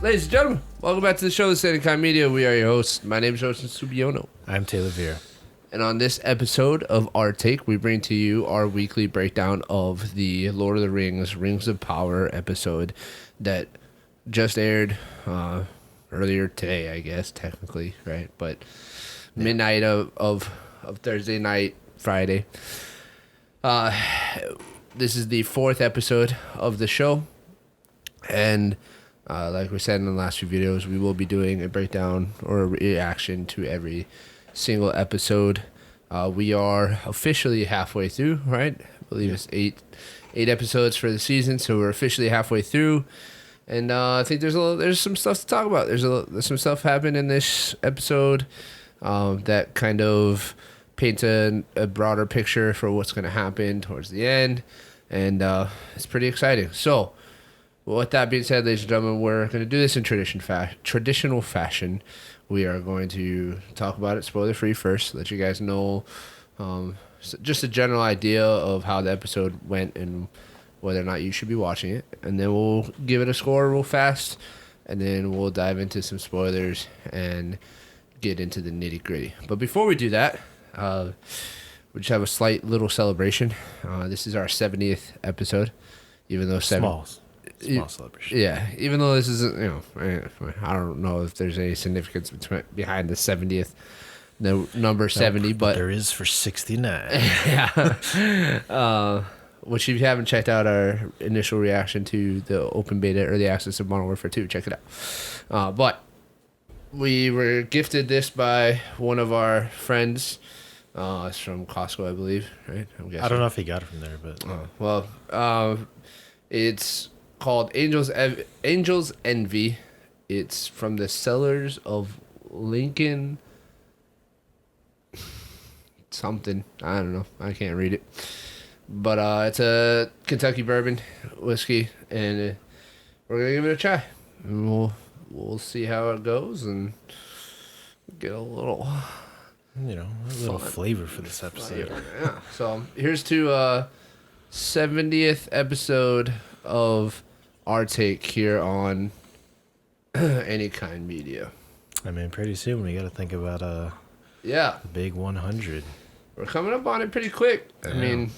Ladies and gentlemen, welcome back to the show, This is Anykinemedia. We are your hosts. My name is Joseph Subiono. I'm Taylor Vera. And on this episode of Our Take, we bring to you our weekly breakdown of the Lord of the Rings, Rings of Power episode that just aired earlier today, I guess, technically, right? But midnight of Thursday night, Friday. This is the fourth episode of the show. And like we said in the last few videos, we will be doing a breakdown or a reaction to every single episode. We are officially halfway through, right? I believe it's eight episodes for the season, so we're officially halfway through. And I think there's some stuff to talk about. There's some stuff happened in this episode that kind of paints a broader picture for what's going to happen towards the end, and it's pretty exciting. So, with that being said, ladies and gentlemen, we're going to do this in traditional fashion. We are going to talk about it spoiler-free first, let you guys know just a general idea of how the episode went and whether or not you should be watching it. And then we'll give it a score real fast, and then we'll dive into some spoilers and get into the nitty-gritty. But before we do that, we just have a slight little celebration. This is our 70th episode, even though Small celebration. Yeah, even though this isn't, I don't know if there's any significance behind the 70th, the number 70, but there is for 69. Yeah. Which, if you haven't checked out our initial reaction to the open beta early access of Modern Warfare 2, check it out. But we were gifted this by one of our friends. It's from Costco, I believe, right? I don't know if he got it from there, but it's called Angel's Envy. It's from the sellers of Lincoln something. I don't know. I can't read it. But it's a Kentucky bourbon whiskey, and we're going to give it a try. And we'll see how it goes and get a little flavor for this episode. Yeah. So here's to 70th episode of Our Take here on Anykinemedia. I mean, pretty soon we got to think about the big 100. We're coming up on it pretty quick. I mean,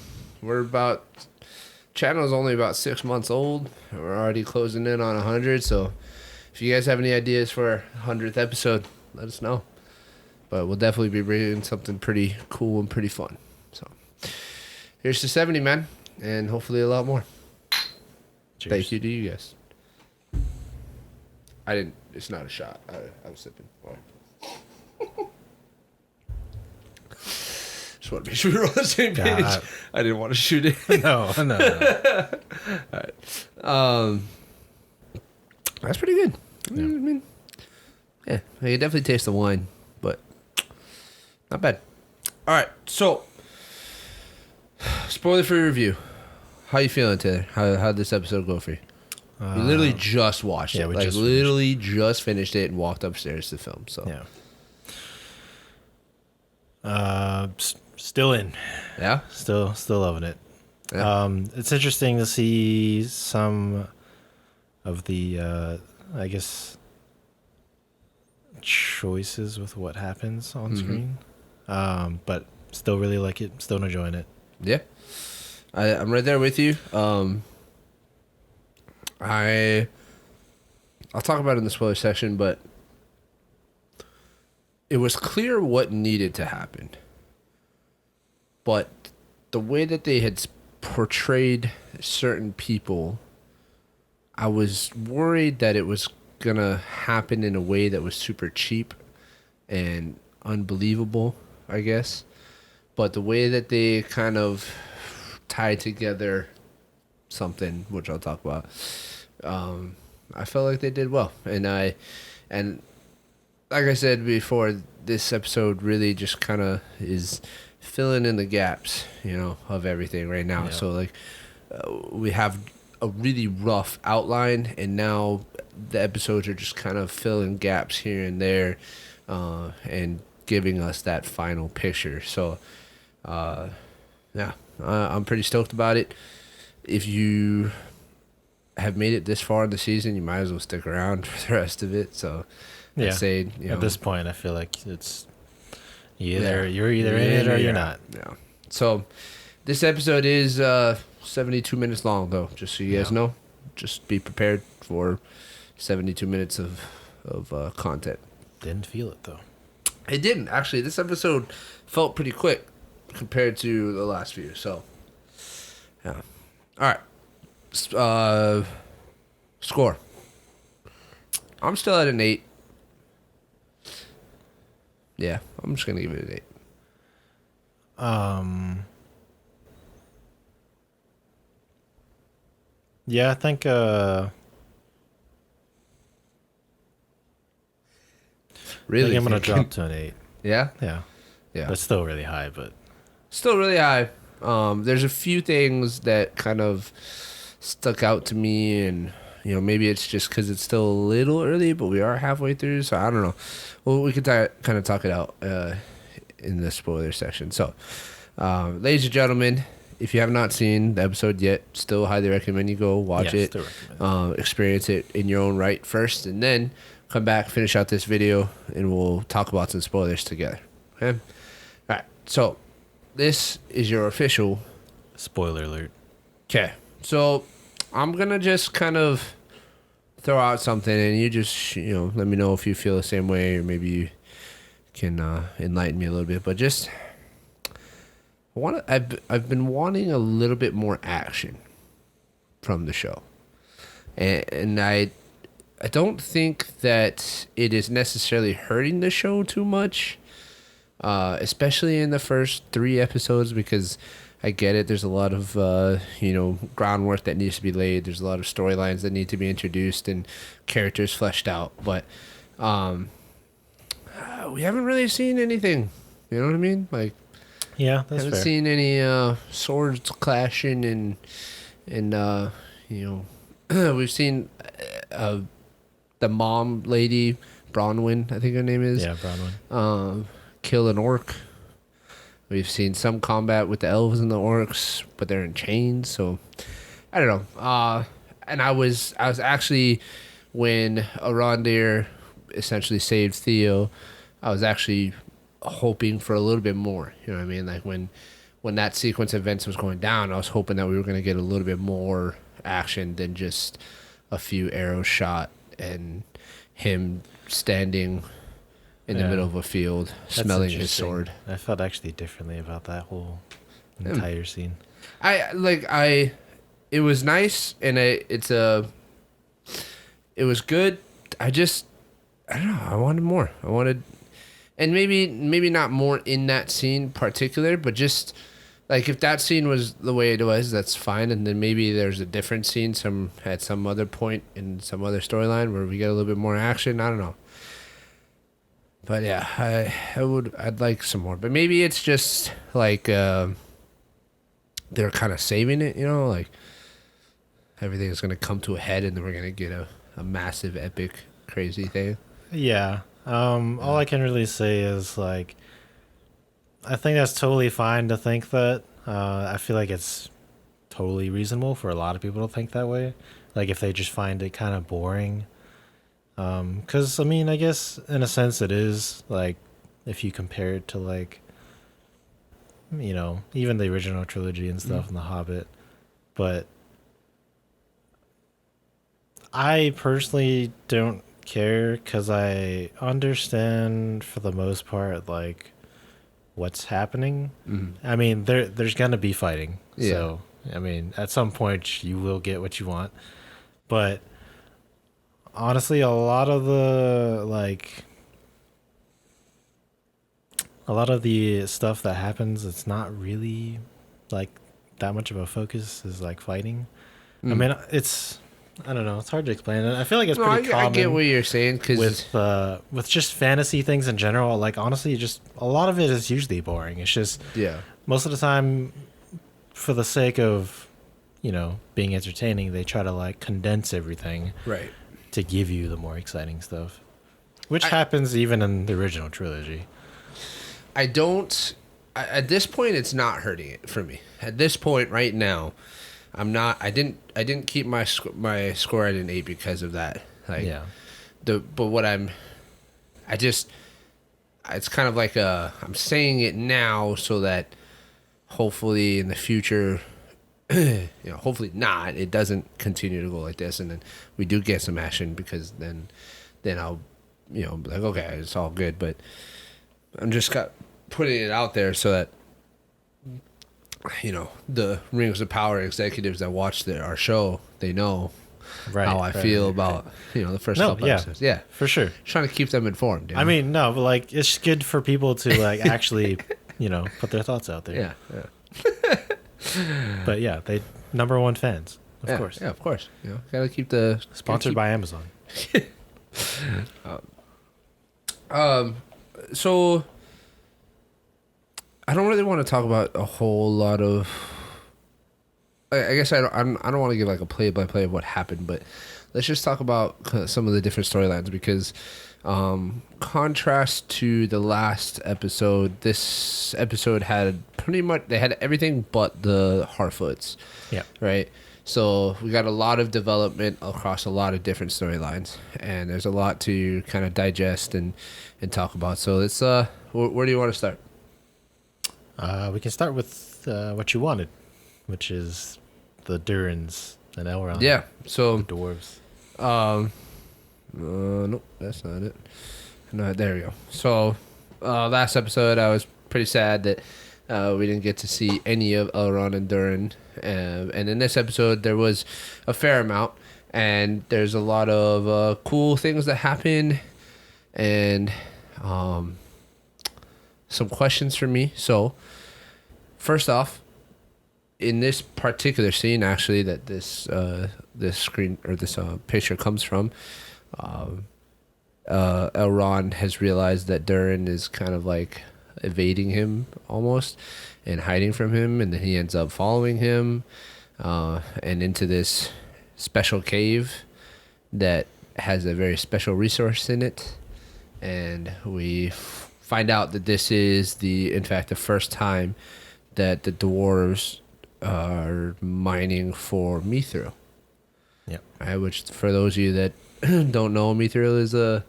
channel's only about 6 months old. We're already closing in on 100. So if you guys have any ideas for our 100th episode, let us know. But we'll definitely be bringing something pretty cool and pretty fun. So here's to 70, man, and hopefully a lot more. Cheers. Thank you to you guys. It's not a shot. I was sipping. Just want to make sure we're on the same page. I didn't want to shoot it. No. All right. That's pretty good. Yeah. I mean, yeah, you can definitely taste the wine, but not bad. All right, so spoiler-free review. How you feeling, Taylor? How'd this episode go for you? We literally just watched it. We just finished it and walked upstairs to film. So yeah. Still in. Yeah? Still loving it. Yeah. It's interesting to see some of the, I guess, choices with what happens on screen. But still really like it. Still enjoying it. Yeah. I'm right there with you. I'll talk about it in the spoiler section, but it was clear what needed to happen. But the way that they had portrayed certain people, I was worried that it was going to happen in a way that was super cheap and unbelievable, I guess. But the way that they kind of tied together something, which I'll talk about, I felt like they did well. And like I said before, this episode really just kind of is filling in the gaps, of everything right now. Yeah. So like we have a really rough outline, and now the episodes are just kind of filling gaps here and there, and giving us that final picture. So I'm pretty stoked about it. If you have made it this far in the season, you might as well stick around for the rest of it. So Yeah. I'd say, At this point, I feel like it's you're yeah, either in it or you're not. Yeah. So this episode is 72 minutes long, though. Just so you guys know, just be prepared for 72 minutes of content. Didn't feel it though. It didn't actually. This episode felt pretty quick compared to the last few. So yeah. All right. Score. I'm still at an 8. Yeah, I'm just gonna give it an 8. Yeah, I think Really, I'm gonna drop to an 8. Yeah, Yeah. yeah. That's still really high, but Still really high. There's a few things that kind of stuck out to me, and maybe it's just because it's still a little early, but we are halfway through, so I don't know. Well, we could kind of talk it out in the spoiler section. So, ladies and gentlemen, if you have not seen the episode yet, still highly recommend you go watch it, experience it in your own right first, and then come back, finish out this video, and we'll talk about some spoilers together. Okay? All right. So, this is your official spoiler alert. Okay. So, I'm going to just kind of throw out something, and you just, let me know if you feel the same way, or maybe you can enlighten me a little bit. But just, I've been wanting a little bit more action from the show. And I don't think that it is necessarily hurting the show too much, especially in the first 3 episodes, because I get it. There's a lot of, groundwork that needs to be laid. There's a lot of storylines that need to be introduced and characters fleshed out. But we haven't really seen anything. You know what I mean? Like, yeah, that's haven't fair. seen any swords clashing and we've seen the mom lady, Bronwyn, I think her name is. Yeah, Bronwyn. Kill an orc. We've seen some combat with the elves and the orcs, but they're in chains, so I don't know. And I was actually, when Arondir essentially saved Theo, I was actually hoping for a little bit more. You know what I mean? Like when that sequence of events was going down, I was hoping that we were going to get a little bit more action than just a few arrows shot and him standing in the middle of a field, smelling his sword. I felt actually differently about that whole entire scene. It was nice, and it was good. I don't know. I wanted more. And maybe not more in that scene particular, but just like if that scene was the way it was, that's fine. And then maybe there's a different scene at some other point in some other storyline where we get a little bit more action. I don't know. But yeah, I'd like some more. But maybe it's just like they're kind of saving it, like everything is gonna come to a head and then we're gonna get a massive, epic, crazy thing. Yeah. All I can really say is like I think that's totally fine to think that. I feel like it's totally reasonable for a lot of people to think that way. Like if they just find it kind of boring. Because I mean, I guess in a sense it is, like if you compare it to like, even the original trilogy and stuff and The Hobbit. But I personally don't care because I understand for the most part like what's happening. I mean, there's gonna be fighting. Yeah. So I mean, at some point you will get what you want, but honestly, a lot of the stuff that happens, it's not really like that much of a focus is like fighting. I mean, I don't know. It's hard to explain. I feel like it's pretty common. I get what you're saying with just fantasy things in general. Like honestly, just a lot of it is usually boring. It's just most of the time, for the sake of being entertaining, they try to like condense everything to give you the more exciting stuff, which happens even in the original trilogy. At this point, it's not hurting it for me. At this point, right now, I didn't keep my score at an 8 because of that. Like, Yeah. but what I just, it's kind of like I'm saying it now so that hopefully in the future, hopefully not, it doesn't continue to go like this, and then we do get some action, because then I'll, be like, okay, it's all good. But I'm just putting it out there so that, the Rings of Power executives that watch our show, they know how I feel about the first couple episodes. Yeah, for sure. Trying to keep them informed. I mean, no, but like it's good for people to like actually, put their thoughts out there. Yeah. But yeah, they number one fans, of course. Yeah, of course. Gotta keep the sponsored by Amazon. So I don't really want to talk about a whole lot of. I guess I don't want to give like a play-by-play of what happened, but let's just talk about some of the different storylines, because contrast to the last episode, this episode had they had everything but the Harfoots. Yeah. Right. So we got a lot of development across a lot of different storylines, and there's a lot to kind of digest and talk about. So let's where do you want to start? We can start with what you wanted, which is the Durins and Elrond. Yeah. So the dwarves. Nope, that's not it. No, there we go. So last episode, I was pretty sad that we didn't get to see any of Elrond and Durin. And in this episode, there was a fair amount, and there's a lot of cool things that happen, and some questions for me. So, first off, in this particular scene, actually, that this screen or this picture comes from, Elrond has realized that Durin is kind of like evading him almost and hiding from him, and then he ends up following him and into this special cave that has a very special resource in it, and we find out that this is in fact the first time that the dwarves are mining for mithril. Yeah. Right, which for those of you that don't know, mithril is a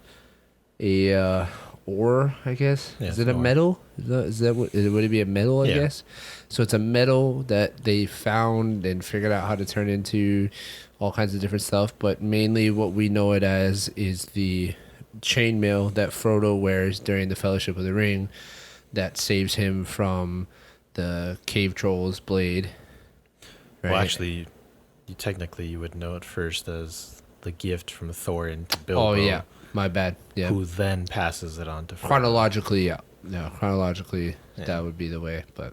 ore, I guess. Yeah, is it a metal? Is that what would it be a metal? I guess. So it's a metal that they found and figured out how to turn into all kinds of different stuff. But mainly, what we know it as is the chainmail that Frodo wears during the Fellowship of the Ring, that saves him from the cave troll's blade. Right? Well, actually, you would know it first as the gift from Thorin to Bilbo. Oh yeah. My bad. Yeah. Who then passes it on to Frodo. Chronologically, yeah. Yeah, chronologically, that would be the way. But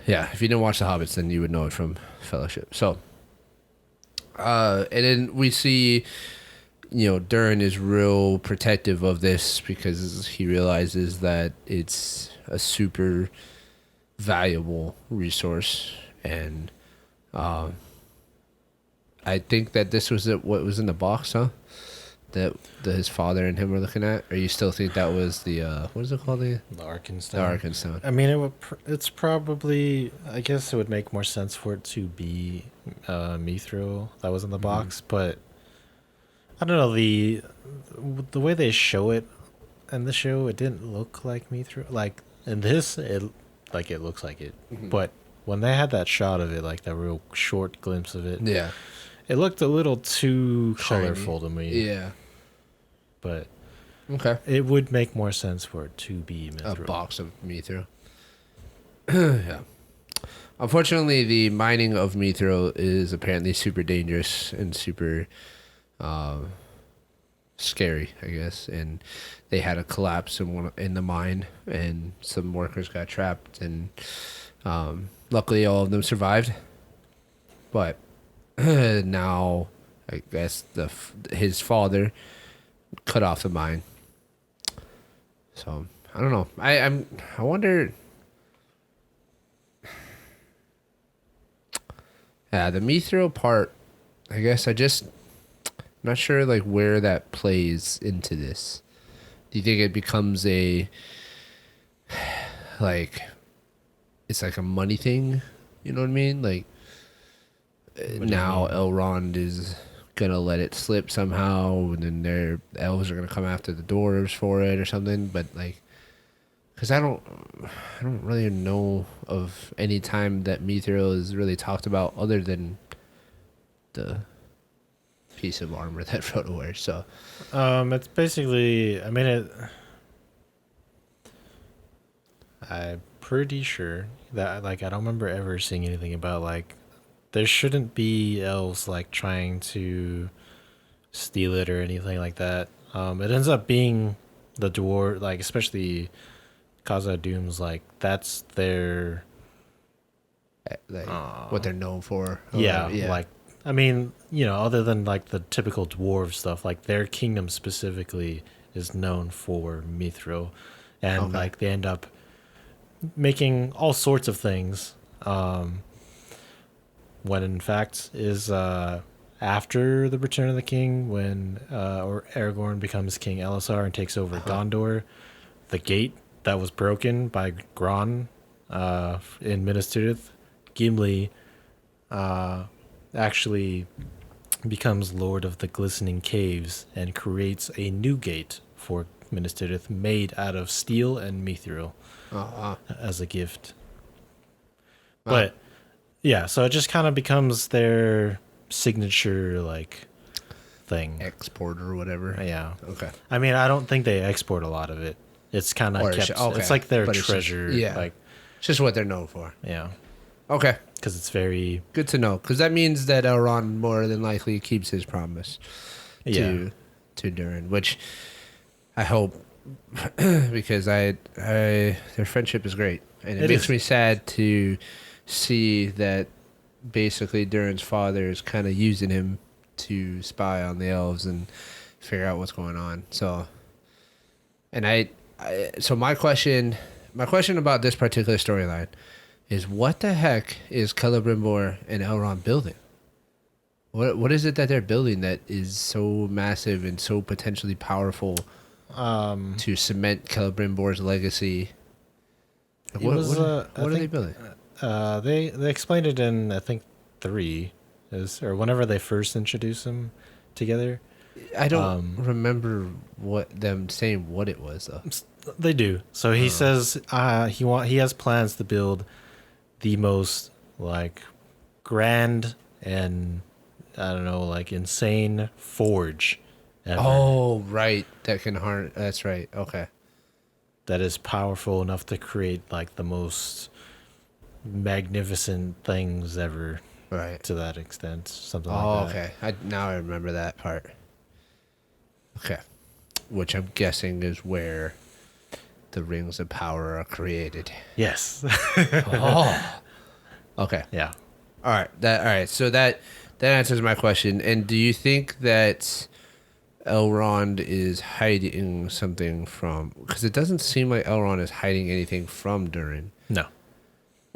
yeah, if you didn't watch The Hobbits, then you would know it from Fellowship. So, and then we see, Durin is real protective of this because he realizes that it's a super valuable resource, and I think that this was what was in the box, huh? That his father and him were looking at, or you still think that was the what is it called? The Arkenstone. The Arkenstone. I mean, it's probably. I guess it would make more sense for it to be mithril that was in the box, but I don't know, the way they show it in the show, it didn't look like mithril. Like in this, it looks like it, but when they had that shot of it, like that real short glimpse of it, yeah, it looked a little too shiny. colorful to me. Yeah. But okay, it would make more sense for it to be mithril. A box of mithril. Yeah. Unfortunately, the mining of mithril is apparently super dangerous and super scary, I guess. And they had a collapse in the mine, and some workers got trapped, and luckily all of them survived. But now, I guess his father cut off the mine. So I don't know. I wonder. Yeah, the mithril part. I guess I'm not sure like where that plays into this. Do you think it becomes it's like a money thing, You know what I mean? Like, do you now mean? Elrond is gonna let it slip somehow, and then their elves are gonna come after the dwarves for it or something. But like, because I don't really know of any time that Mithril is really talked about other than the piece of armor that Frodo wears. So, It's basically. I mean, I'm pretty sure that like I don't remember ever seeing anything about like there shouldn't be elves like trying to steal it or anything like that. It ends up being the dwarf, like especially Khazad Doom's like that's their like, what uh they're known for. Or yeah, whatever. Yeah. like I mean, other than like the typical dwarf stuff, like their kingdom specifically is known for Mithril, and Okay. like they end up making all sorts of things. When in fact is after the Return of the King, when or Aragorn becomes King Elisar and takes over Gondor, the gate that was broken by Gron in Minas Tirith, Gimli actually becomes Lord of the Glistening Caves and creates a new gate for Minas Tirith made out of steel and mithril Uh, as a gift. wow. But yeah, so it just kind of becomes their signature like thing. Export or whatever. Yeah. Okay. I mean, I don't think they export a lot of it. It's kind of Or kept. okay. It's like their But it's just- treasure. yeah. Like, It's just what they're known for. yeah, Okay. because it's very. Good to know, because that means that Elrond more than likely keeps his promise Yeah. to Durin, which I hope, because their friendship is great, and it It makes is. me sad to see that basically Durin's father is kind of using him to spy on the elves and figure out what's going on. So, and so my question about this particular storyline is, what the heck is Celebrimbor and Elrond building? What is it that they're building that is so massive and so potentially powerful to cement Celebrimbor's legacy? Like, It was. what I are they think building? they explained it in I think 3 is or whenever they first introduced them together. I don't remember them saying what it was though. They do. So he says he has plans to build the most like grand and I don't know like insane forge ever Oh, right. That can harm. That's right. Okay. that is powerful enough to create like the most magnificent things ever Right. to that extent. Something Oh, like that. okay. Now I remember that part. Okay. Which I'm guessing is where the rings of power are created. Yes. Oh. Okay. Yeah. All right. All right. So that answers my question. And do you think that Elrond is hiding something from? Because it doesn't seem like Elrond is hiding anything from Durin, No.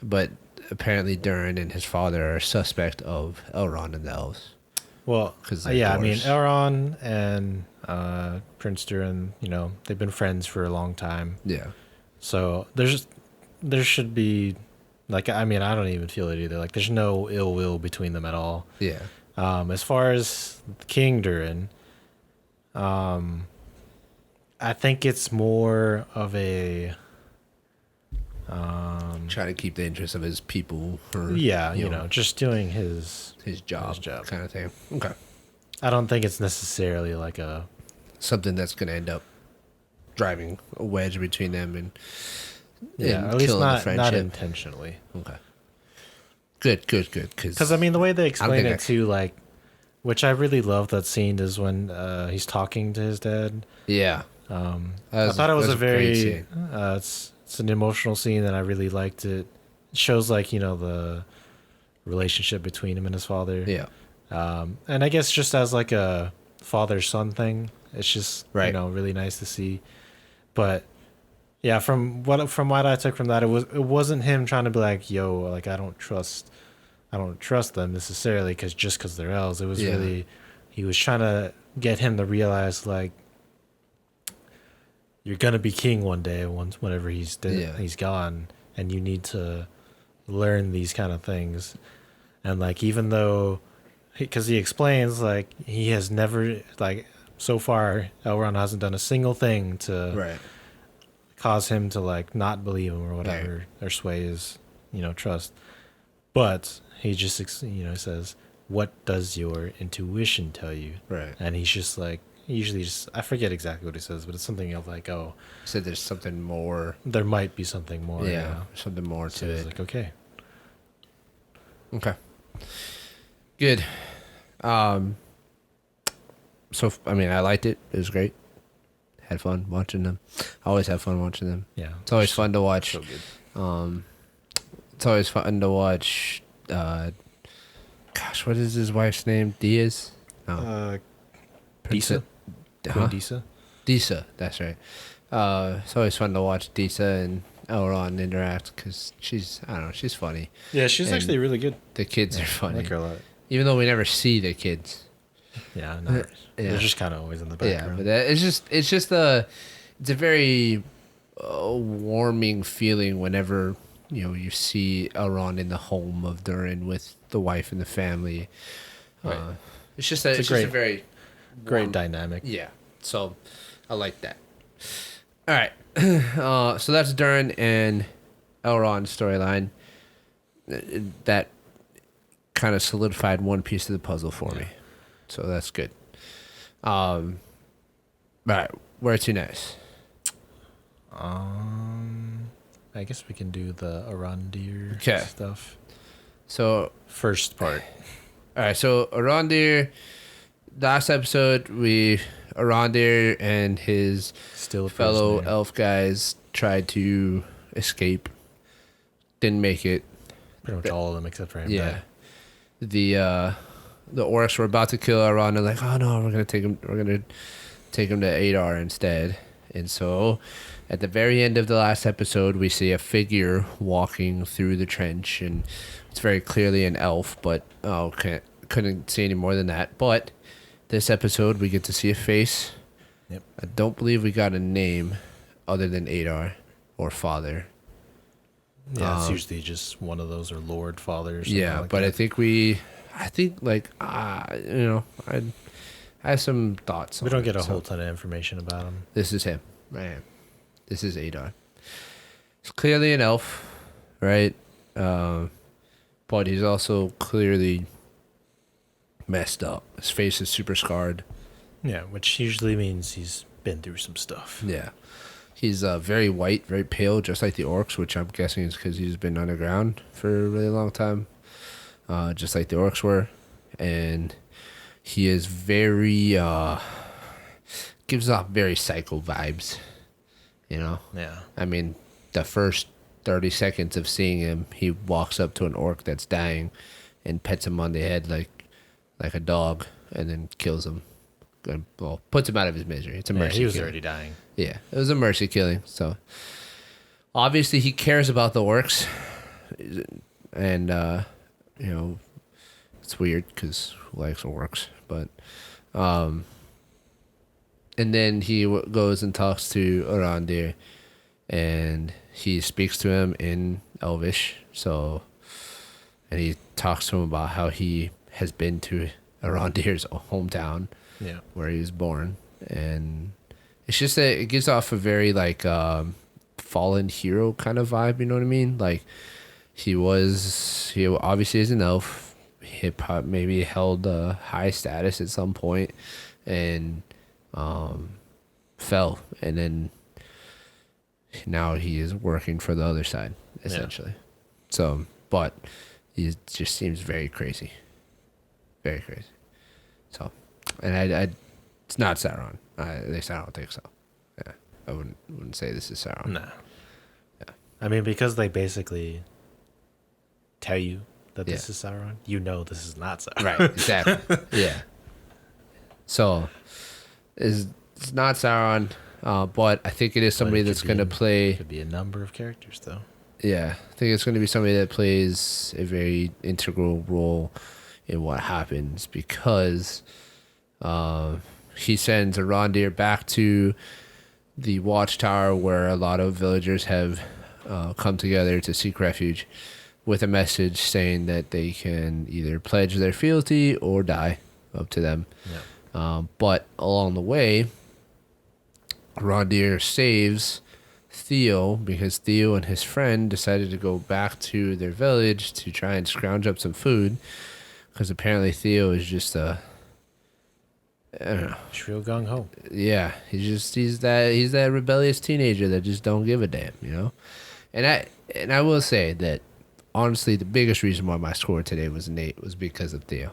but apparently Durin and his father are suspect of Elrond and the elves. Well, 'Cause they're yeah, I mean, dwarves. Elrond and Prince Durin, they've been friends for a long time. Yeah. So there should be, like, I mean, I don't even feel it either. Like, there's no ill will between them at all. Yeah. As far as King Durin, I think it's more of a, Try to keep the interest of his people, or yeah, you know, just doing his. his job kind of thing. Okay. I don't think it's necessarily like a. Something that's going to end up driving a wedge between them and Yeah, at least killing the not friendship. intentionally. Okay. Good. Because I mean, the way they explain think it too, like, which I really love that scene is when he's talking to his dad. Yeah. I thought it was a great very scene. it's an emotional scene and I really liked it. It shows like the relationship between him and his father. Yeah. And I guess just as like a father son thing, it's just Right. really nice to see. But yeah, from what I took from that, it wasn't him trying to be like, yo, like I don't trust them necessarily because they're elves. It was Yeah. really he was trying to get him to realize like you're gonna be king one day whenever he's dead, Yeah. he's gone, and you need to learn these kind of things. And like, even though, because he explains like he has never like so far Elrond hasn't done a single thing to Right. cause him to like not believe him or whatever, or sway his trust. But he just says, "What does your intuition tell you?" Right. And he's just like, usually just, I forget exactly what he says, but it's something of like, "Oh, So there's something more. there might be something more." Yeah. Something more So to he's it. like, "Okay." Okay. Good. So I mean, I liked it. It was great. Had fun watching them. I always have fun watching them. Yeah. It's always fun to watch. So good. It's always fun to watch. Gosh, what is his wife's name? Diaz? No. Disa? Huh? Disa? Disa, that's right. It's always fun to watch Disa and Elrond interact because she's funny. Yeah, she's And actually really good. The kids are I funny, like her a lot. even though we never see the kids. Yeah, no, Yeah. they're just kind of always in the Yeah, background. but it's a very warming feeling whenever you see Elrond in the home of Durin with the wife and the family. Right. It's just a very Great warm- dynamic. Yeah, so I like that. All right, so that's Durin and Elrond's storyline. That kind of solidified one piece of the puzzle for me, so that's good. All right, where to next? I guess we can do the Arondir 'Kay. stuff. So, First part. all right, so Arondir. Last episode, Arondir and his Still a fellow prisoner. elf guys tried to escape. Didn't make it. Pretty much all of them except for him. Yeah. died. The orcs were about to kill Elrond. They're like, oh no, we're gonna take him. We're gonna take him to Adar instead. And so, at the very end of the last episode, we see a figure walking through the trench, and it's very clearly an elf. But couldn't see any more than that. But this episode, we get to see a face. Yep. I don't believe we got a name other than Adar or Father. Yeah, it's usually just one of those, or Lord, Father, or something Yeah, like but that. I think I have some thoughts. We on don't it, get a so whole ton of information about him. This is him, right? This is Adar. He's clearly an elf, right? But he's also clearly messed up. His face is super scarred. Yeah, which usually means he's been through some stuff. Yeah. He's very white, very pale, just like the orcs, which I'm guessing is because he's been underground for a really long time, just like the orcs were. And he is very, gives off very psycho vibes, Yeah. I mean, the first 30 seconds of seeing him, he walks up to an orc that's dying and pets him on the head like a dog, and then kills him. Well, puts him out of his misery. It's a mercy he was killing. already dying. Yeah, it was a mercy killing. So obviously he cares about the orcs, and it's weird because who likes orcs? But and then he goes and talks to Arondir, and he speaks to him in Elvish. So, and he talks to him about how he has been to Arondir's hometown, Yeah. where he was born, and it's just that it gives off a very fallen hero kind of vibe. You know what I mean? Like he obviously is an elf. He maybe held a high status at some point, and fell, and then now he is working for the other side essentially. So, but he just seems very crazy, very crazy. So, and I it's not Sauron. At least I don't think so. Yeah, I wouldn't say this is Sauron. Nah. I mean, because they basically tell you that this is Sauron, this is not Sauron. Right, exactly. Yeah. So, it's not Sauron, but I think it is somebody But it that's could going to be- play. Could be a number of characters, though. Yeah, I think it's going to be somebody that plays a very integral role in what happens, because he sends Arondir back to the watchtower where a lot of villagers have come together to seek refuge. with a message saying that they can either pledge their fealty or die, up to them. Yeah. But along the way, Rondir saves Theo because Theo and his friend decided to go back to their village to try and scrounge up some food, because apparently Theo is just I don't know. It's real gung ho. Yeah, he's that rebellious teenager that just don't give a damn, you know. And I will say that honestly, the biggest reason why my score today was an 8 was because of Theo.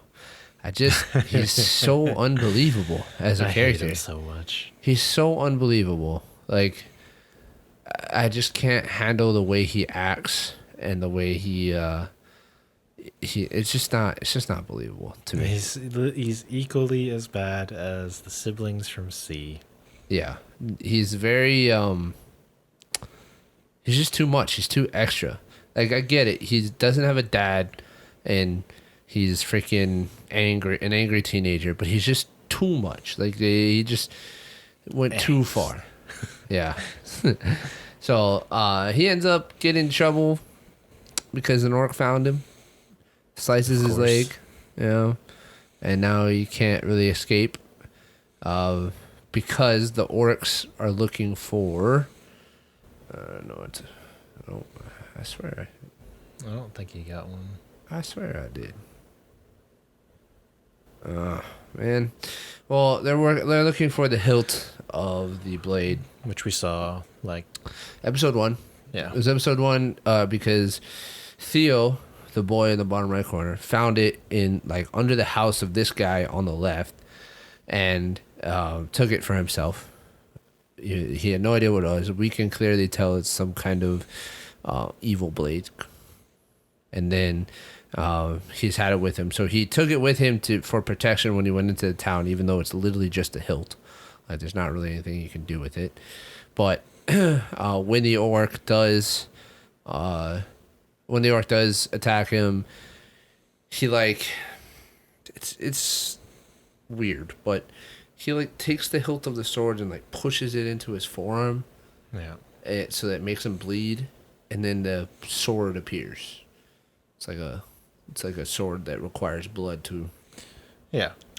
He's so unbelievable as a character. I hate him so much. He's so unbelievable. Like, I just can't handle the way he acts and the way he it's just not believable to me. He's equally as bad as the siblings from C. Yeah. He's very he's just too much. He's too extra. Like, I get it. He doesn't have a dad and he's freaking an angry teenager, but he's just too much. Like, he just went too far. Yeah. So he ends up getting in trouble because an orc found him, slices his leg, you know, and now he can't really escape because the orcs are looking for. I swear. I don't think you got one. I swear I did. Man. Well, they're looking for the hilt of the blade, Which we saw, like... episode 1. Yeah. It was episode 1 because Theo, the boy in the bottom right corner, found it in, like, under the house of this guy on the left and took it for himself. He had no idea what it was. We can clearly tell it's some kind of evil blade. And then he's had it with him. So he took it with him for protection when he went into the town, even though it's literally just a hilt. Like, there's not really anything you can do with it. But when the orc does attack him, he, like, it's weird, but he, like, takes the hilt of the sword and, like, pushes it into his forearm. Yeah. So that makes him bleed, and then the sword appears. It's like a sword that requires blood to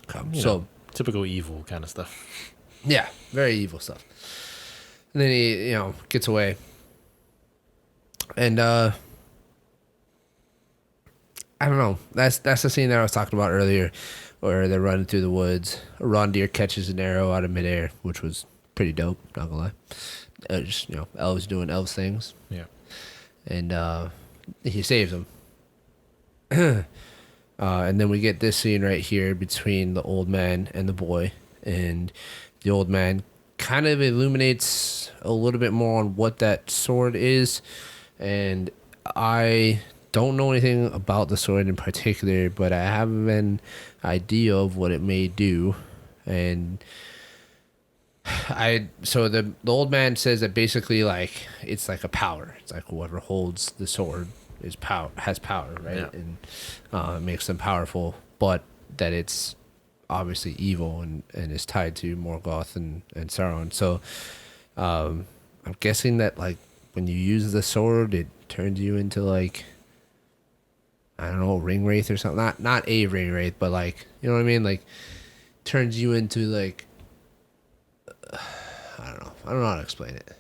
come. So typical evil kind of stuff. Yeah, very evil stuff. And then he, gets away. And I don't know. That's the scene that I was talking about earlier, where they're running through the woods. Rondir catches an arrow out of midair, which was pretty dope. Not gonna lie. Just elves doing elves things. Yeah. And he saves him. And then we get this scene right here between the old man and the boy, and the old man kind of illuminates a little bit more on what that sword is. And I don't know anything about the sword in particular, but I have an idea of what it may do. And so the old man says that basically, like, it's like a power. It's like whoever holds the sword has power, right? Yeah. And it makes them powerful, but that it's obviously evil and is tied to Morgoth and Sauron. So I'm guessing that, like, when you use the sword, it turns you into, like, I don't know, ring wraith or something. Not a ring wraith, but, like, you know what I mean? Like, turns you into, like, I don't know how to explain it.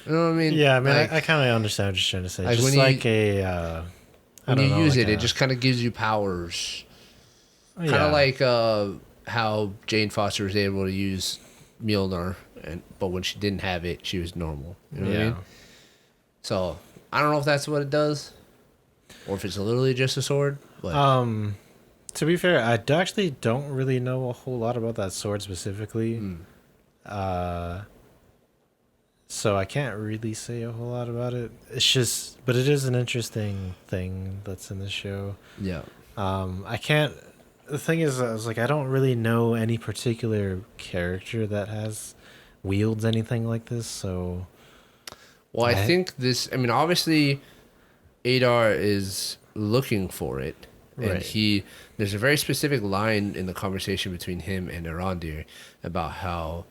You know what I mean? Yeah, I mean, like, I kind of understand what you're trying to say. like Just when you- like a... when you use it, it just kind of gives you powers. Kind of like how Jane Foster was able to use Mjolnir, but when she didn't have it, she was normal. You know what I mean? So I don't know if that's what it does, or if it's literally just a sword. But to be fair, I actually don't really know a whole lot about that sword specifically. So I can't really say a whole lot about it. It's just, but it is an interesting thing that's in the show. yeah, I can't. The thing is, I was like, I don't really know any particular character that wields anything like this. So, well, I think this. I mean, obviously, Adar is looking for it, and Right. There's a very specific line in the conversation between him and Arondir about how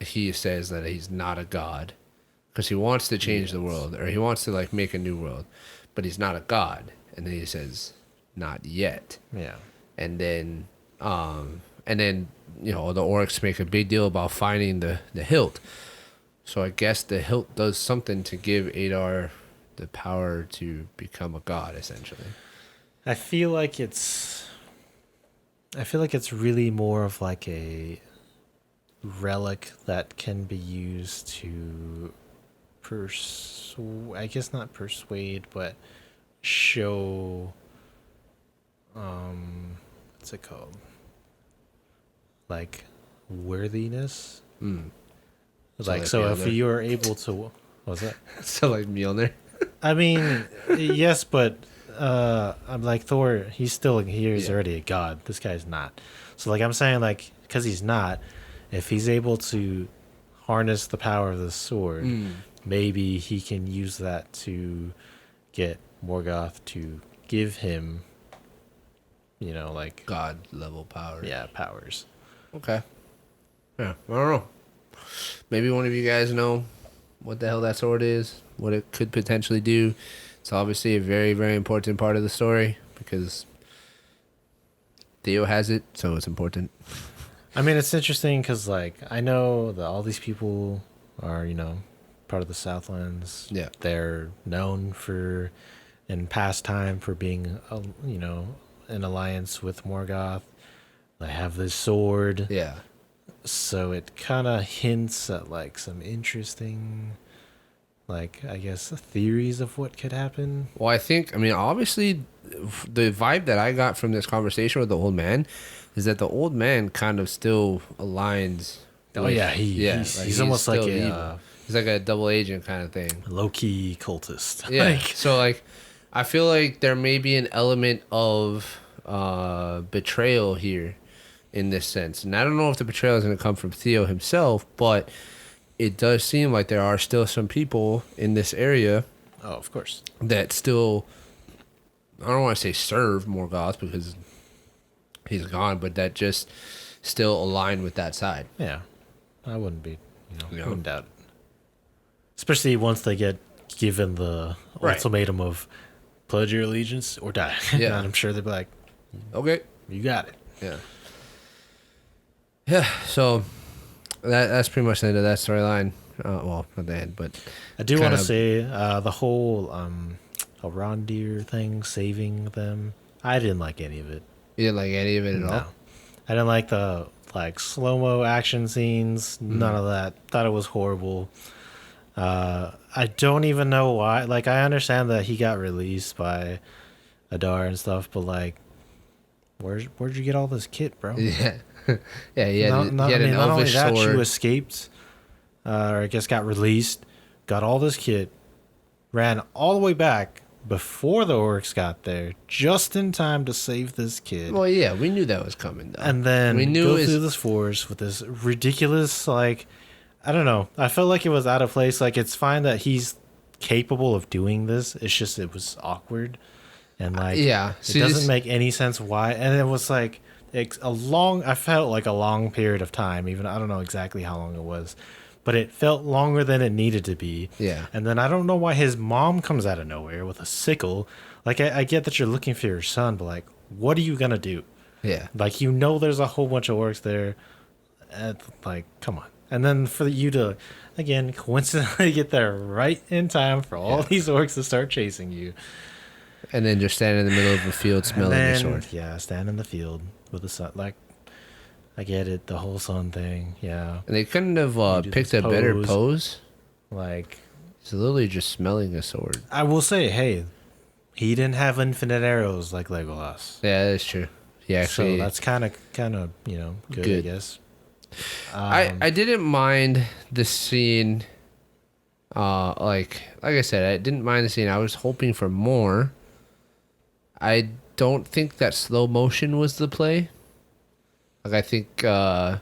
he says that he's not a god, because he wants to change the world, or he wants to like make a new world, but he's not a god. And then he says, "Not yet." Yeah. And then, you know, the orcs make a big deal about finding the hilt. So I guess the hilt does something to give Adar the power to become a god, essentially. I feel like it's really more of like a relic that can be used to I guess not persuade, but show what's it called? Like worthiness. Like so if Mjolnir. you're able to what was that? So like Mjolnir. I mean, yes, but I'm like Thor. He's already a god. This guy's not. So like I'm saying, like because he's not, if he's able to harness the power of the sword, maybe he can use that to get Morgoth to give him, you know, like God level power. yeah, powers. Okay. Yeah, I don't know. Maybe one of you guys know what the hell that sword is, what it could potentially do. It's obviously a very, very important part of the story because Theo has it, so it's important. I mean, it's interesting because, like, I know that all these people are, you know, part of the Southlands. Yeah. They're known for, in past time, for being, you know, in alliance with Morgoth. They have this sword. Yeah. So it kind of hints at, like, some interesting, like, I guess, theories of what could happen. Well, I mean, obviously, the vibe that I got from this conversation with the old man is that the old man kind of still aligns. Oh, yeah. He's almost like he's like a double agent kind of thing. Low-key cultist. Yeah. Like, So, like, I feel like there may be an element of betrayal here in this sense. And I don't know if the betrayal is going to come from Theo himself, but it does seem like there are still some people in this area oh, of course. that still, I don't want to say serve Morgoth because he's gone, but that just still align with that side. Yeah. I wouldn't be, Yeah. wouldn't doubt it. Especially once they get given the Right. ultimatum of pledge your allegiance or die. Yeah. And I'm sure they'd be like, Okay. you got it. Yeah. Yeah. So that's pretty much the end of that storyline. Well, not the end, but I do want to kind of- say the whole Arondir thing, saving them, I didn't like any of it. you didn't like any of it at No. all. I didn't like the slow-mo action scenes. None of that. Thought it was horrible. I don't even know why. Like, I understand that he got released by Adar and stuff, but like, where'd you get all this kit, bro? Yeah. Yeah. He had, Not he had an not only elvish that, sword. you escaped, or I guess got released, got all this kit, ran all the way back before the orcs got there, just in time to save this kid. Well, yeah, we knew that was coming, though. And then we knew go his- through this forest with this ridiculous, like, I don't know. I felt like it was out of place. Like, it's fine that he's capable of doing this. It's just it was awkward, and like, yeah. it See, doesn't this- make any sense why. And it was like I felt like a long period of time. Even I don't know exactly how long it was, but it felt longer than it needed to be. Yeah. And then I don't know why his mom comes out of nowhere with a sickle. Like, I get that you're looking for your son, but like, what are you gonna do? Yeah. Like, there's a whole bunch of orcs there. And, like, come on. And then for you to, again, coincidentally get there right in time for all these orcs to start chasing you. And then just stand in the middle of a field smelling your sword. Yeah, stand in the field with the sun. Like, I get it, the whole sun thing. Yeah. And they couldn't have do picked this a better pose. pose. Like, It's literally just smelling a sword. I will say, hey, he didn't have infinite arrows like Legolas. Yeah, that's true. He actually. So that's kind of, good, I Good. guess. I didn't mind the scene. Like I said, I didn't mind the scene. I was hoping for more. I don't think that slow motion was the play. Like, I think a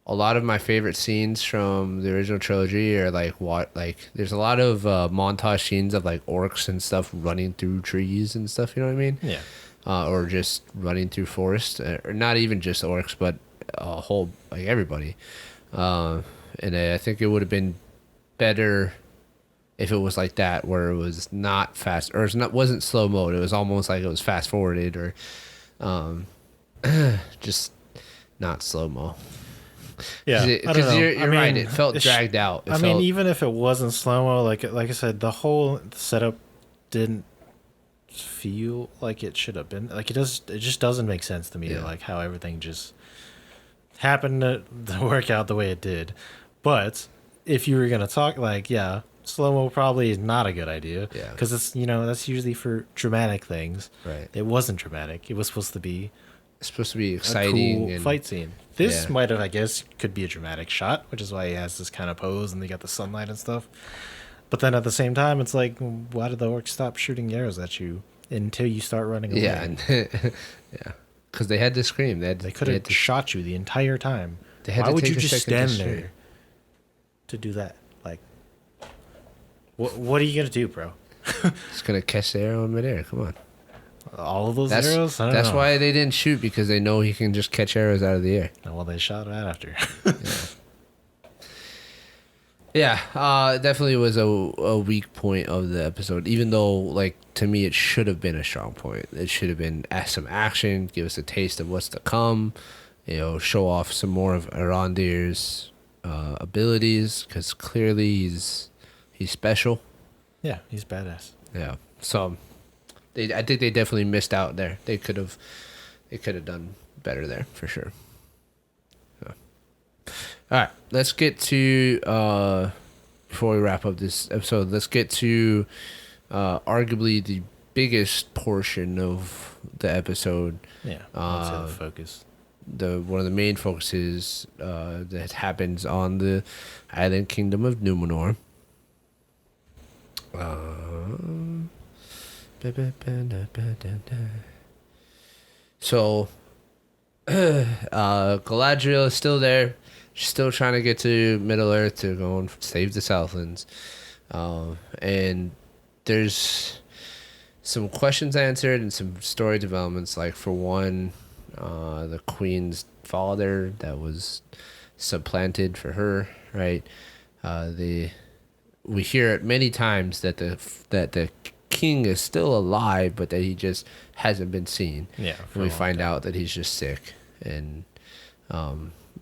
lot of my favorite scenes from the original trilogy are there's a lot of montage scenes of like orcs and stuff running through trees and stuff. You know what I mean? Yeah. Or just running through forest, or not even just orcs, but a whole, like, everybody. And I think it would have been better if it was like that, where it was not fast or wasn't slow mode. It was almost like it was fast forwarded or just not slow mo. Yeah, I don't Because know. you're right. It felt dragged out. I mean, even if it wasn't slow mo, like I said, the whole setup didn't feel like it should have been. Like it does. It just doesn't make sense to me. Yeah. Like how everything just happened to work out the way it did. But if you were gonna talk, like, yeah, slow mo probably is not a good idea. Yeah. Because it's that's usually for dramatic things. Right. It wasn't dramatic. It was supposed to be It's supposed to be a exciting cool and fight scene. This yeah. might have, I guess, could be a dramatic shot, which is why he has this kind of pose and they got the sunlight and stuff. But then at the same time, it's like, why did the orcs stop shooting arrows at you until you start running away? Yeah, and yeah, because they had to scream. They could have shot you the entire time. They had why to would take you a just second to stand there to do that? Like, what are you gonna do, bro? It's gonna catch the arrow in midair. Come on. All of those arrows? I don't That's know. why they didn't shoot, because they know he can just catch arrows out of the air. Well, they shot right after. Yeah, definitely was a weak point of the episode. Even though, like, to me, it should have been a strong point. It should have been some action, give us a taste of what's to come. Show off some more of Arondir's abilities, because clearly he's special. Yeah, he's badass. Yeah, so I think they definitely missed out there. They could have done better there for sure. So. All right, let's get to before we wrap up this episode. Let's get to arguably the biggest portion of the episode. Yeah, let's have the focus. One of the main focuses that happens on the island kingdom of Numenor. So Galadriel is still there. She's still trying to get to Middle Earth to go and save the Southlands. And there's some questions answered and some story developments. Like, for one, the queen's father that was supplanted for her, right? We hear it many times that the king is still alive, but that he just hasn't been seen. Yeah, and we find out that he's just sick and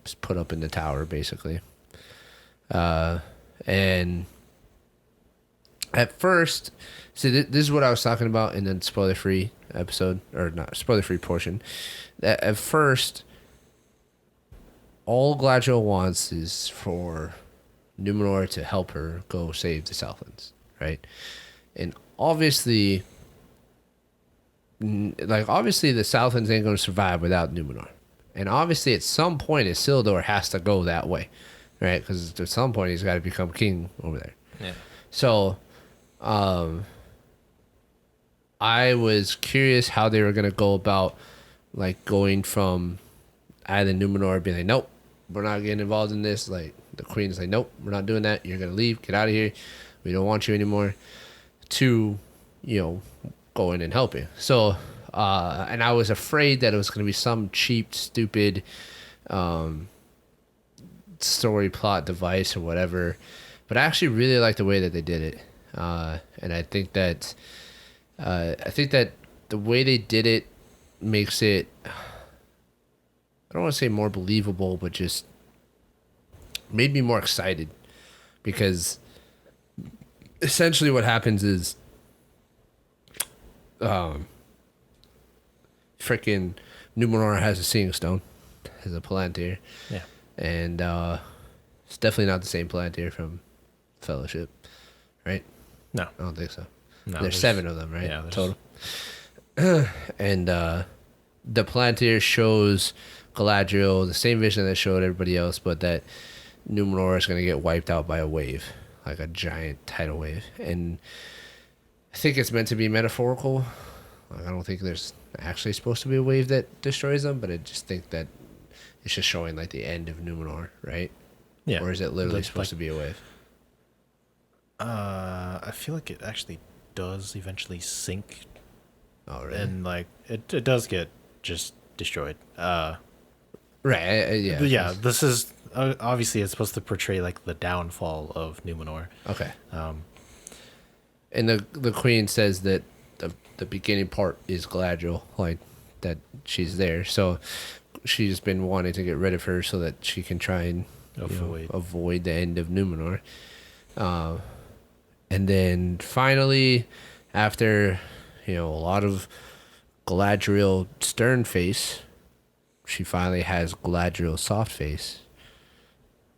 just put up in the tower, basically. And at first, this is what I was talking about in the spoiler-free episode, or not spoiler-free portion. That at first, all Galadriel wants is for Numenor to help her go save the Southlands, right? And obviously the Southlands ain't going to survive without Numenor. And obviously at some point Isildur has to go that way, right? Because at some point he's got to become king over there. Yeah. So I was curious how they were going to go about, like, going from Island Numenor being like, nope, we're not getting involved in this. Like, the queen's like, nope, we're not doing that. You're going to leave. Get out of here. We don't want you anymore. To, going and helping. So, and I was afraid that it was going to be some cheap, stupid story plot device or whatever. But I actually really like the way that they did it. And I think that the way they did it makes it, I don't want to say more believable, but just made me more excited, because essentially what happens is freaking Numenor has a seeing stone, has a Palantir. Yeah. And it's definitely not the same Palantir from Fellowship, right? No. I don't think so. No, there's 7 of them, right? Yeah, total. And the Palantir shows Galadriel the same vision that showed everybody else, but that Numenor is going to get wiped out by a wave, like a giant tidal wave. And I think it's meant to be metaphorical. Like, I don't think there's actually supposed to be a wave that destroys them, but I just think that it's just showing, like, the end of Numenor, right? Yeah. Or is it literally supposed to be a wave? I feel like it actually does eventually sink. Oh, really? And, like, it does get just destroyed. Right, yeah. But yeah, this is obviously it's supposed to portray, like, the downfall of Numenor. Okay. And the queen says that the beginning part is Galadriel, like that she's there. So she's been wanting to get rid of her so that she can try and avoid the end of Numenor. And then finally, after a lot of Galadriel stern face, she finally has Galadriel soft face,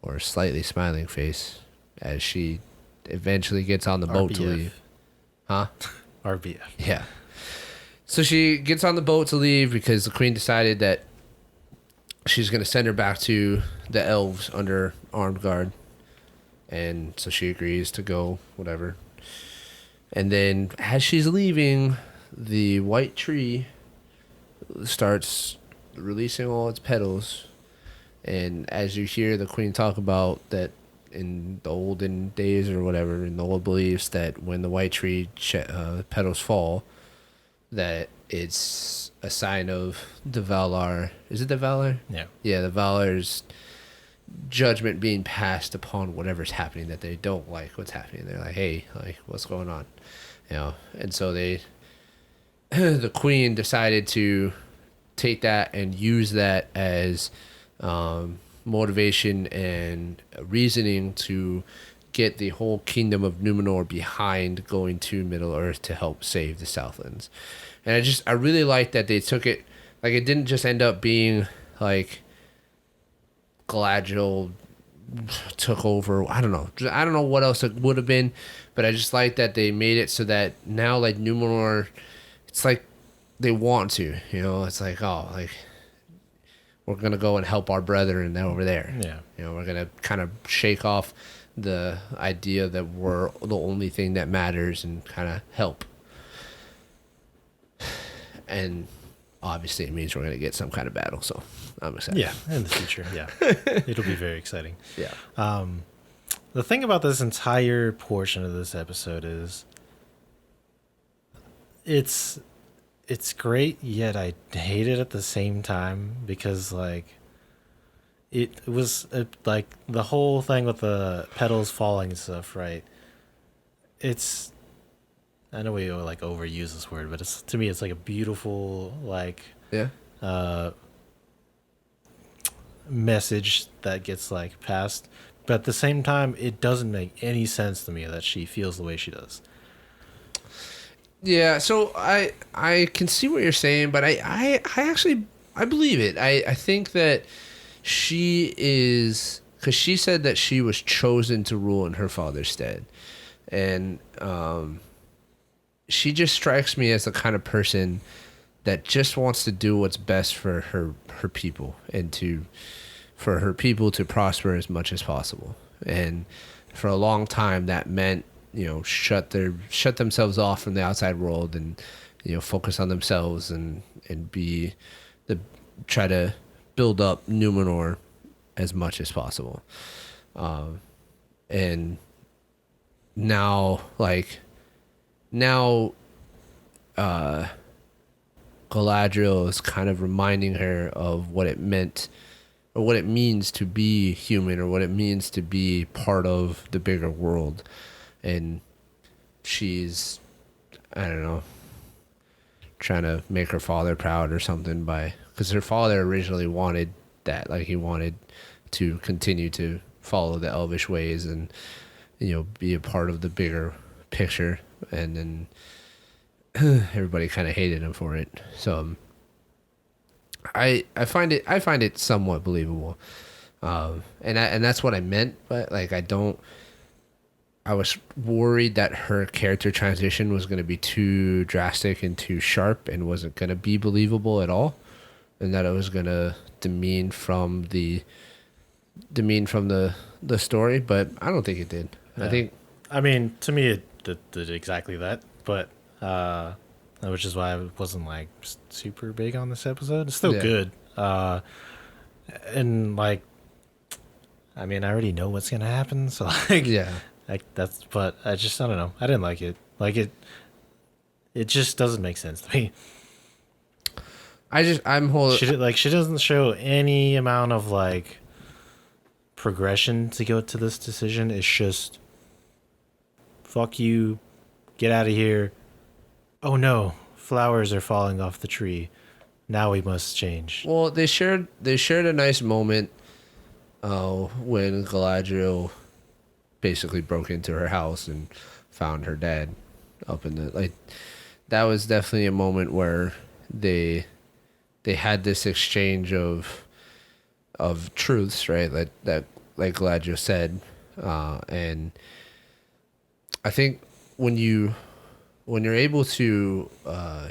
or slightly smiling face, as she eventually gets on the boat to leave. Huh? RBF. Yeah. So she gets on the boat to leave because the queen decided that she's going to send her back to the elves under armed guard. And so she agrees to go, whatever. And then as she's leaving, the white tree starts releasing all its petals. And as you hear the queen talk about that in the olden days or whatever, in the old beliefs, that when the white tree petals fall, that it's a sign of the Valar. Is it the Valar? Yeah. Yeah, the Valar's judgment being passed upon whatever's happening, that they don't like what's happening. They're like, hey, like, what's going on? And so the queen decided to take that and use that as motivation and reasoning to get the whole kingdom of Numenor behind going to Middle Earth to help save the Southlands. And I really like that they took it, like, it didn't just end up being like Galadriel took over. I don't know what else it would have been, but I just like that they made it so that now, like, Numenor, it's like they want to, it's like, oh, like, we're gonna go and help our brethren over there. Yeah. We're gonna kind of shake off the idea that we're the only thing that matters and kind of help. And obviously it means we're going to get some kind of battle, so I'm excited. Yeah, in the future, yeah. It'll be very exciting. Yeah. The thing about this entire portion of this episode is it's great, yet I hate it at the same time, because, like, it was like the whole thing with the petals falling and stuff, right? I know we like overuse this word, but to me it's like a beautiful, like, message that gets, like, passed. But at the same time, it doesn't make any sense to me that she feels the way she does. Yeah, so I can see what you're saying, but I actually believe it. I think that she is, because she said that she was chosen to rule in her father's stead, and she just strikes me as the kind of person that just wants to do what's best for her people, and for her people to prosper as much as possible. And for a long time, that meant, shut themselves off from the outside world, and focus on themselves, and try to build up Numenor as much as possible. And now Galadriel is kind of reminding her of what it meant, or what it means to be human, or what it means to be part of the bigger world. And she's, I don't know, trying to make her father proud or something, because her father originally wanted that, like, he wanted to continue to follow the elvish ways and be a part of the bigger picture, and then everybody kind of hated him for it. So I find it somewhat believable, and that's what I meant. But, like, I was worried that her character transition was going to be too drastic and too sharp, and wasn't going to be believable at all, and that it was going to demean from the story. But I don't think it did. Yeah. I mean, to me, it did exactly that. But which is why I wasn't, like, super big on this episode. It's still good. And, like, I mean, I already know what's gonna happen, so, like, but I don't know. I didn't like it. Like, it just doesn't make sense to me. She doesn't show any amount of, like, progression to go to this decision. It's just, fuck you, get out of here. Oh no, flowers are falling off the tree. Now we must change. Well, they shared a nice moment when Galadriel basically broke into her house and found her dad up in the like. That was definitely a moment where they had this exchange of truths, right? That like Galadriel said, and I think when you're able to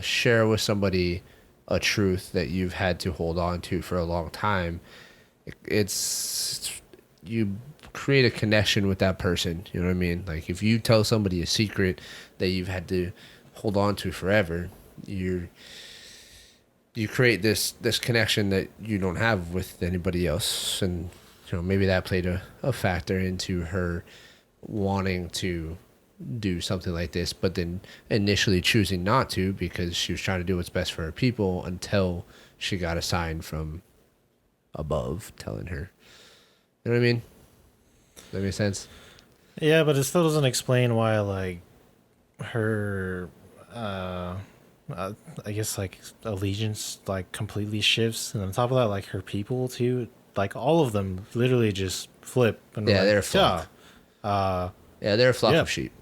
share with somebody a truth that you've had to hold on to for a long time, it's you create a connection with that person. You know what I mean? Like if you tell somebody a secret that you've had to hold on to forever, you create this connection that you don't have with anybody else. And maybe that played a factor into her wanting to do something like this, but then initially choosing not to because she was trying to do what's best for her people until she got a sign from above telling her. You know what I mean? Does that make sense? Yeah, but it still doesn't explain why, like, her, I guess, like, allegiance, like, completely shifts. And on top of that, like, her people, too, like, all of them literally just flip. And Yeah, like, they're a flock. Yeah, they're a flock of sheep,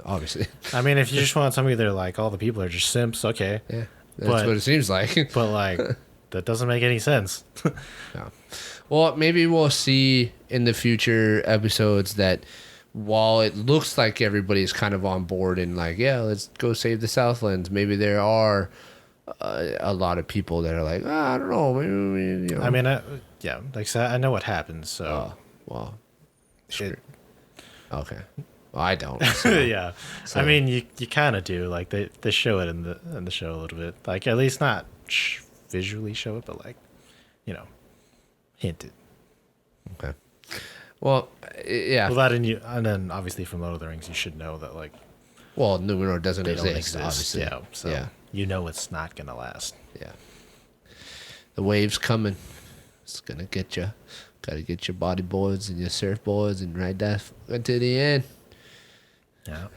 obviously. I mean, if you just want to tell me they're, like, all the people are just simps, okay. Yeah, that's what it seems like. But, like, that doesn't make any sense. No. Well, maybe we'll see in the future episodes that while it looks like everybody's kind of on board and like, yeah, let's go save the Southlands, maybe there are a lot of people that are like, I don't know. Maybe, I mean, like I said, I know what happens, so. Well, sure. Okay. Well, I don't. So. Yeah. So. I mean, you kind of do. Like, they show it in the show a little bit. Like, at least not visually show it, but, like, hinted. Okay. Well, yeah. Well, that and then obviously from Lord of the Rings, you should know that, like, well, Numenor doesn't exist, obviously. Yeah. So it's not gonna last. Yeah. The wave's coming. It's gonna get you. Got to get your bodyboards and your surfboards and ride that until the end. Yeah.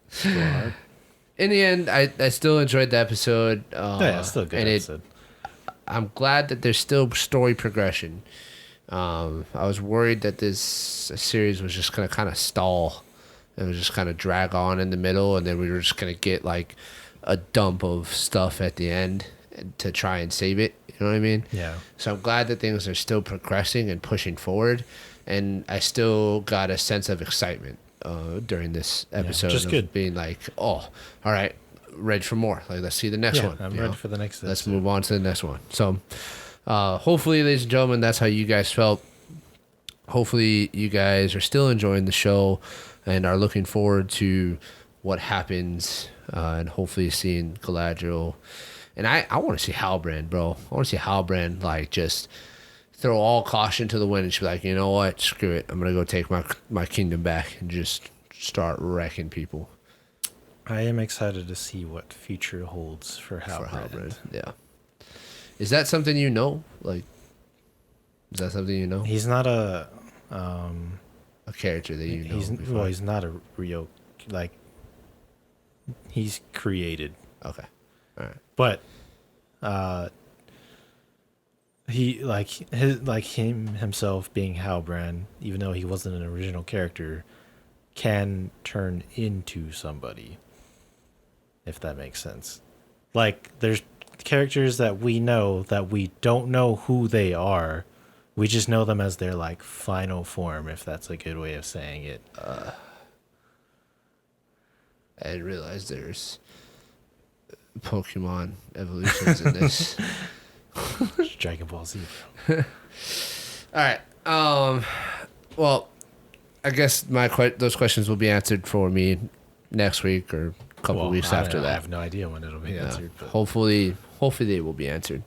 It's real hard. In the end, I still enjoyed the episode. Yeah, it's still a good episode. I'm glad that there's still story progression. I was worried that this series was just going to kind of stall. It was just kind of drag on in the middle, and then we were just going to get like a dump of stuff at the end to try and save it. You know what I mean? Yeah. So I'm glad that things are still progressing and pushing forward, and I still got a sense of excitement during this episode. Just good. Being like, oh, all right, ready for more. Like, let's see the next one. I'm ready for the next episode. Let's move on to the next one. So hopefully, ladies and gentlemen, that's how you guys felt. Hopefully you guys are still enjoying the show and are looking forward to what happens and hopefully seeing Galadriel. And I want to see Halbrand, bro. I want to see Halbrand, like, just throw all caution to the wind and just be like, you know what? Screw it. I'm going to go take my kingdom back and just start wrecking people. I am excited to see what future holds for Halbrand. Yeah. Is that something you know? Like, is that something you know? He's not a character that you know. He's not a real, like, he's created. Okay. All right. But he himself being Halbrand, even though he wasn't an original character, can turn into somebody. If that makes sense. Like, there's characters that we know that we don't know who they are. We just know them as their, like, final form, if that's a good way of saying it. I didn't realize there's Pokemon evolutions in this. Dragon Ball Z. All right. Well, I guess those questions will be answered for me next week or a couple weeks after that. I have no idea when it'll be answered. But. Hopefully they will be answered.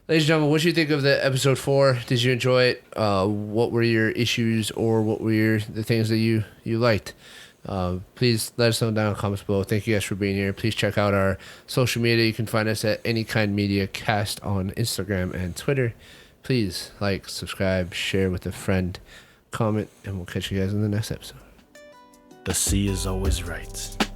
Ladies and gentlemen, what did you think of the episode 4? Did you enjoy it? What were your issues or what were the things that you liked? Please let us know down in the comments below. Thank you guys for being here. Please check out our social media. You can find us at Anykinemedia Cast on Instagram and Twitter. Please like, subscribe, share with a friend, comment, and we'll catch you guys in the next episode. The sea is always right.